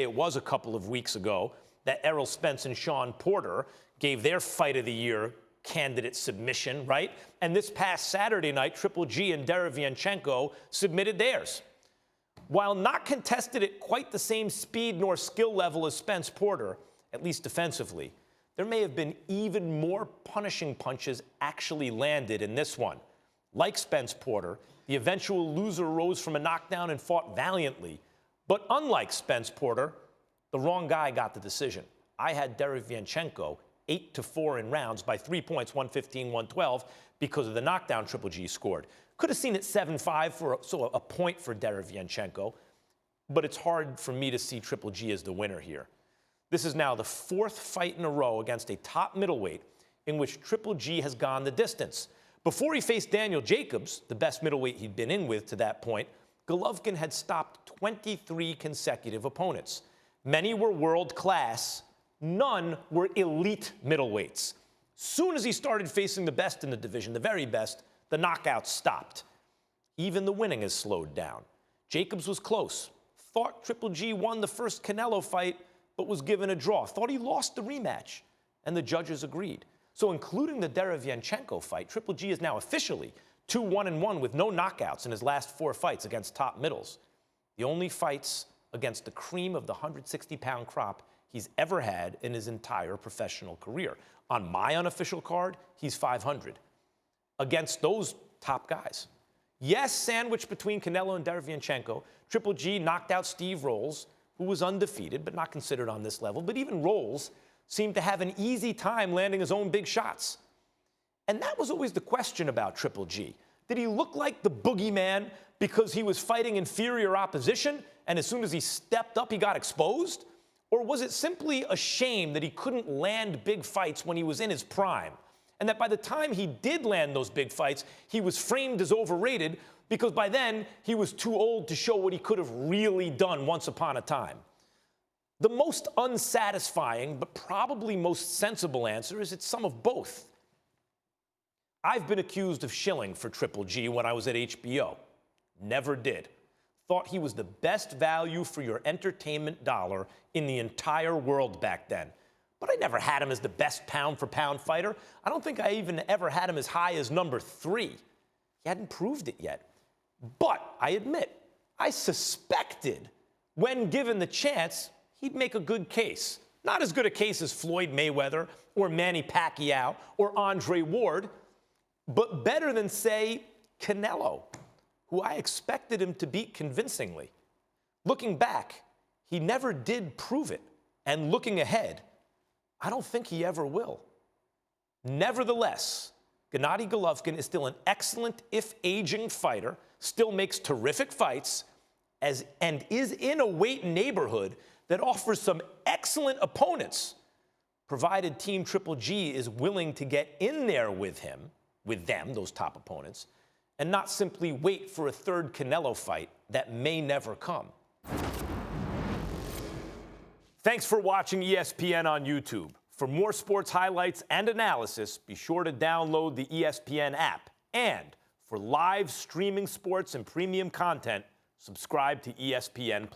It was a couple of weeks ago that Errol Spence and Sean Porter gave their Fight of the Year candidate submission, right? And this past Saturday night, Triple G and Derevyanchenko submitted theirs. While not contested at quite the same speed nor skill level as Spence Porter, at least defensively, there may have been even more punishing punches actually landed in this one. Like Spence Porter, the eventual loser rose from a knockdown and fought valiantly. But unlike Spence Porter, the wrong guy got the decision. I had Derevyanchenko 8-4 in rounds by 3 points, 115-112, because of the knockdown Triple G scored. Could have seen it 7-5, so a point for Derevyanchenko, but it's hard for me to see Triple G as the winner here. This is now the 4th fight in a row against a top middleweight in which Triple G has gone the distance. Before he faced Daniel Jacobs, the best middleweight he'd been in with to that point, Golovkin had stopped 23 consecutive opponents. Many were world-class. None were elite middleweights. Soon as he started facing the best in the division, the very best, the knockouts stopped. Even the winning has slowed down. Jacobs was close. Thought Triple G won the first Canelo fight, but was given a draw. Thought he lost the rematch, and the judges agreed. So including the Derevyanchenko fight, Triple G is now officially 2-1-1 with no knockouts in his last 4 fights against top middles. The only fights against the cream of the 160-pound crop he's ever had in his entire professional career. On my unofficial card, he's 500 against those top guys. Yes, sandwiched between Canelo and Derevyanchenko, Triple G knocked out Steve Rolls, who was undefeated but not considered on this level. But even Rolls seemed to have an easy time landing his own big shots. And that was always the question about Triple G. Did he look like the boogeyman because he was fighting inferior opposition, and as soon as he stepped up, he got exposed? Or was it simply a shame that he couldn't land big fights when he was in his prime, and that by the time he did land those big fights, he was framed as overrated because by then he was too old to show what he could have really done once upon a time? The most unsatisfying, but probably most sensible answer is it's some of both. I've been accused of shilling for Triple G when I was at HBO. Never did. Thought he was the best value for your entertainment dollar in the entire world back then. But I never had him as the best pound-for-pound fighter. I don't think I even ever had him as high as number 3. He hadn't proved it yet. But I admit, I suspected, when given the chance, he'd make a good case. Not as good a case as Floyd Mayweather or Manny Pacquiao or Andre Ward, but better than, say, Canelo, who I expected him to beat convincingly. Looking back, he never did prove it. And looking ahead, I don't think he ever will. Nevertheless, Gennadiy Golovkin is still an excellent, if aging, fighter, still makes terrific fights, and is in a weight neighborhood that offers some excellent opponents, provided Team Triple G is willing to get in there with them, those top opponents, and not simply wait for a third Canelo fight that may never come. Thanks for watching ESPN on YouTube. For more sports highlights and analysis, be sure to download the ESPN app. And for live streaming sports and premium content, subscribe to ESPN+.